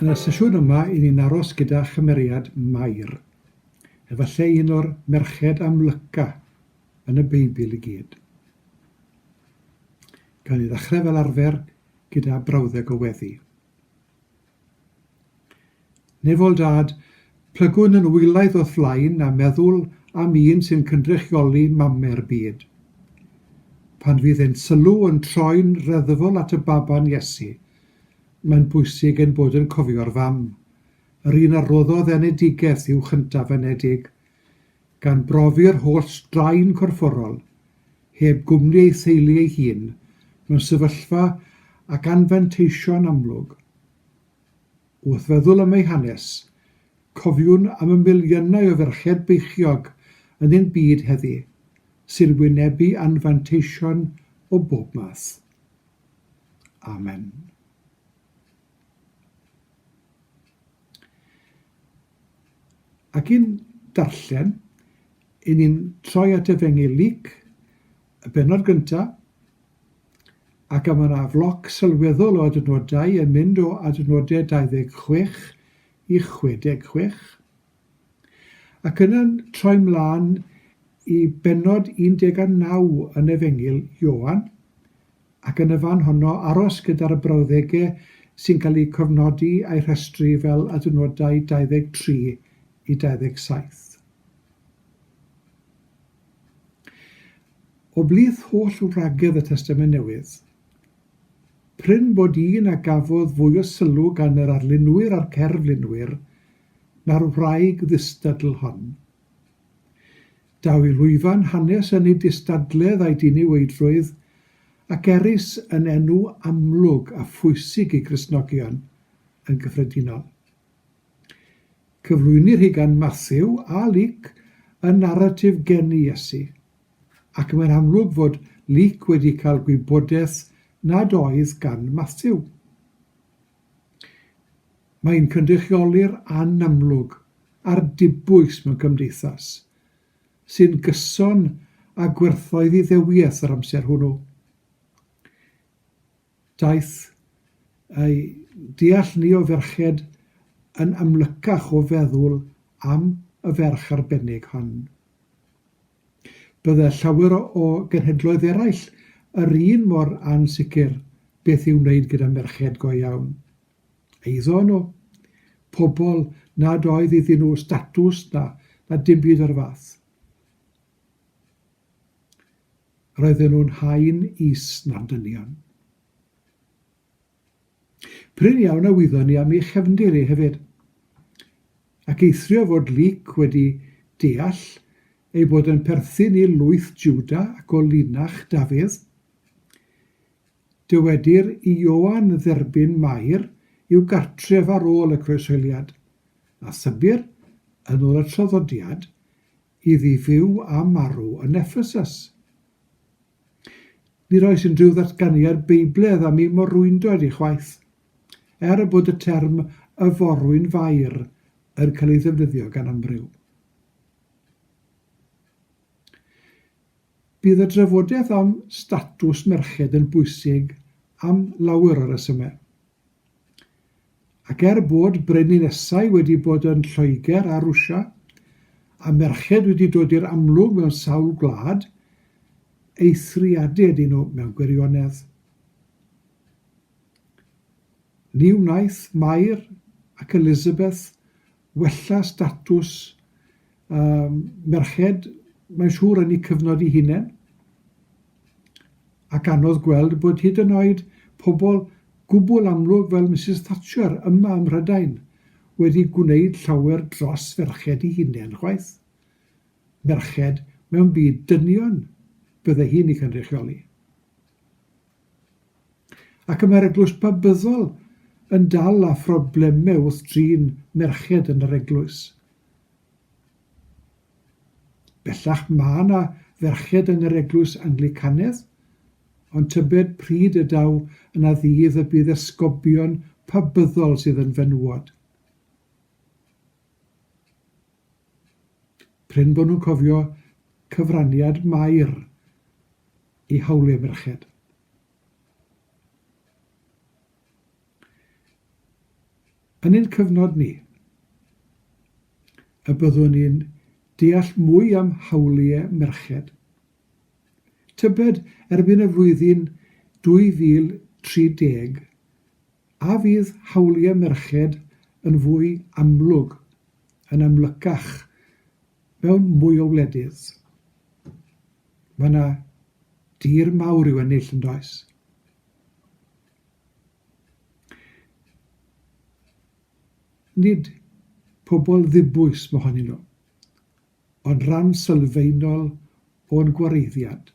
Yn y sesiwn yma, i ni'n aros gyda chymeriad Mair, efallai un o'r merched amlyca yn y Beibl i gyd. Gawn ni ddechrau fel arfer gyda brawddeg o weddi. Nefol dad, plygwn yn wylaidd o flaen a meddwl am un sy'n cynrychioli mamer byd. Pan fydd ein sylw yn troi'n reddfol at y baban Iesu, mae'n bwysig ein bod yn cofio'r fam. Yr un a roddodd enedigaeth i'w chyntaf enedig, gan brofi'r holl straen corfforol, heb gwmni ei theulu ei hun, mewn sefyllfa ac anfanteision amlwg. Wrth feddwl am ei hanes, cofiwn am y miliynau o ferched beichiog yn ein byd heddi, sy'n wynebu anfanteision o bob math. Amen. Ac i'n darllen, i ni'n troi at Efengyl Luc, y bennod gyntaf, ac yma yna floc sylweddol o adnodau yn mynd o adnodau 26 i 66. Ac yna'n troi mlaen i bennod 19 yn Efengyl Ioan, ac yn y fan honno aros gyda'r brawddegau sy'n cael eu cofnodi a'i rhestru fel adnodau 23 i 27. O blith holl wragedd y Testament Newydd, pryn bod un a gafodd fwy o sylw gan yr arlunwyr a'r cerflunwyr na'r wraig ddistadl hon. Daw i lwyfan hanes yn ei distadledd a'i diniweidrwydd ac erys yn enw amlwg a phwysig i Gristnogion yn gyffredinol. Cyflwynir hi gan Matthew a Luc yn naratif geni Iesu, ac mae'n amlwg fod Luc wedi cael gwybodaeth nad oedd gan Matthew. Mae'n cynrychioli'r anamlwg a'r dibwys mewn cymdeithas, sy'n gyson a gwerthoedd i ddewiaeth yr amser hwnnw. Daeth ei deall ni o ferched yn amlycach o feddwl am y ferch arbennig hon. Bydde llawer o genhedloedd eraill yr un mor ansicr beth i'w wneud gyda merched go iawn. Eiddo nhw, pobl nad oedd iddyn nhw statws na dim byd o'r fath. Roedden nhw'n haen is na'n dynion. Pryn iawn a wyddon ni am ei chefndir ei hefyd, ac eithrio fod Luc wedi deall ei bod yn perthyn i lwyth Jwda ac o linach Dafydd. Dywedir i Ioan dderbyn Mair i'w gartref ar ôl y croeshoeliad, a sybyr yn ôl y traddodiad iddi fyw a marw yn Ephesus. Nid oes unrhyw ddatganiad beibledd am ei morwyndod ei chwaith, er bod y term y forwyn fair yn cael ei ddefnyddio gan amryw. Bydd y drafodaeth am statws merched yn bwysig am lawer o resymau. Ac bod breninесau wedi bod yn Lloegr a Rwsia, a merched wedi dod i'r amlwg mewn sawl gwlad, eithriadau dyn nhw mewn gwirionedd. Ni wnaeth Mair ac Elizabeth wella statws merched, mae'n siŵr yn ei cyfnod ei hunain, ac anodd gweld bod hyd yn oed pobl gwbl amlwg fel Mrs Thatcher yma ym Mhrydain wedi gwneud llawer dros ferched ei hunain chwaith. Merched mewn byd dynion bydde hi'n ei cynrychioli. Ac mae'r eglwys babyddol yn dal â phroblemau wrth drin merched yn yr eglwys. Bellach mae yna ferched yn yr eglwys Anglicanedd, ond tybed pryd y daw yna ddydd y bydd esgobion pabyddol sydd yn fenywod. Pryn bod nhw'n cofio cyfraniad Mair i hawliau merched. Yn ein cyfnod ni, y byddwn ni'n deall mwy am hawliau merched. Tybed erbyn y flwyddyn 2030, a fydd hawliau merched yn fwy amlwg, yn amlycach, mewn mwy o wledydd. Mae yna dir mawr i'w ennill yn does. Nid pobl ddibwys mohonyn nhw, ond rhan sylfaenol o'n gwareiddiad.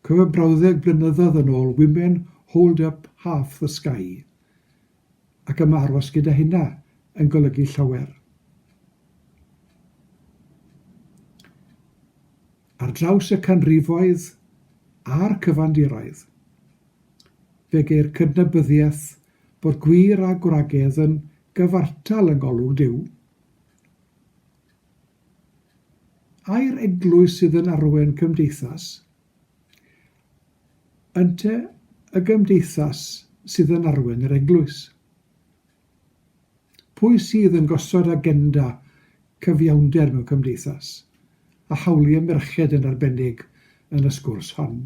Cofio brawddeg blynyddoedd yn ôl, women hold up half the sky, ac yma arwas gyda hynna yn golygu llawer. Ar draws y canrifoedd a'r cyfandiroedd, fe geir cydnabyddiaeth bod gwir a gwragedd yn gyfartal yn golwg Duw. A'r eglwys sydd yn arwain cymdeithas, ynte y gymdeithas sydd yn arwain yr eglwys. Pwy sydd yn gosod agenda cyfiawnder mewn cymdeithas, a hawliau merched yn arbennig yn y sgwrs hon?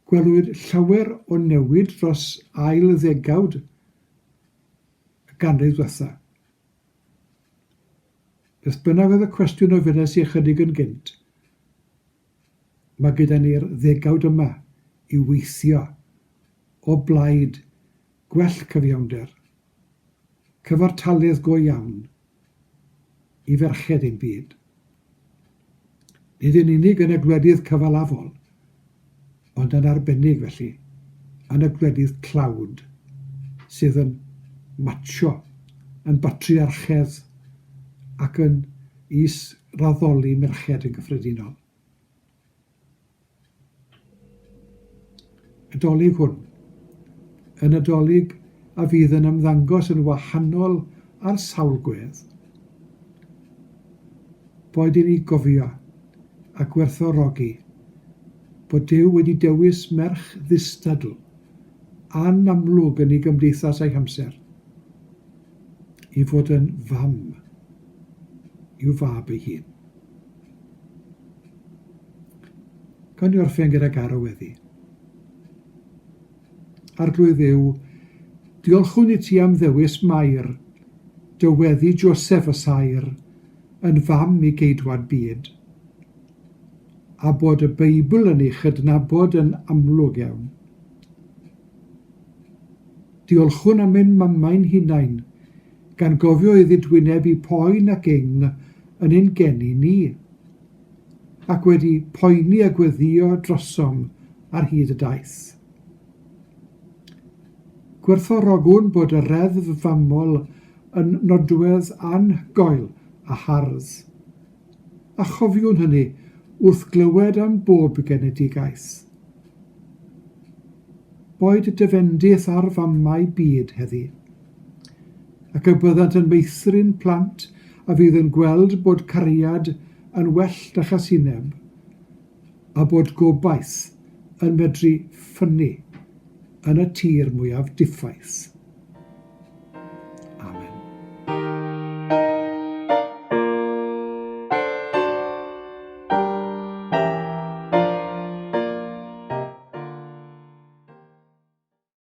Gwelwyd llawer o newid dros ail ddegawd y ganrif ddiwetha. Beth bynnag oedd y cwestiwn o fynes i ychydig yn gynt, mae gyda ni'r ddegawd yma i weithio o blaid gwell cyfiawnder, cyfartaledd go iawn i ferched ein byd. Nid yn unig yn y gwledydd cyfalafol, ond yn arbennig felly, yn y gwledydd tlawd, sydd yn macho, yn batriarchedd ac yn is-raddoli merched yn gyffredinol. Y dolyg hwn, yn y dolyg a fydd yn ymddangos yn wahanol ar sawl gwedd. Boed i ni gofio a gwerthfawrogi bod Duw wedi dewis merch ddistadl anamlwg yn ei gymdeithas a'i hamser i fod yn fam i'w fab ei hun. Gawn ni orffen gyda gar o weddi. Arglwydd Dduw, diolchwn i ti am ddewis Mair, dyweddi Joseph y Sair, yn fam i geidwad byd, a bod y Beibl yn ei chydnabod yn amlwg iawn. Diolchwn am ein mamau'n hunain, gan gofio iddi dwyneb i poen ac ing yn ein geni ni, ac wedi poeni a gweddio drosom ar hyd y daeth. Gwerthfawrogwn bod y reddf famol yn nodwedd anhygoel a hardd, a chofiwn hynny wrth glywed am bob genedigaeth. Boed dyfendith ar famau byd heddi, ac y byddant yn meithrin plant a fydd yn gweld bod cariad yn well na chasineb, a bod gobaith yn medru ffynnu yn y tir mwyaf diffaith.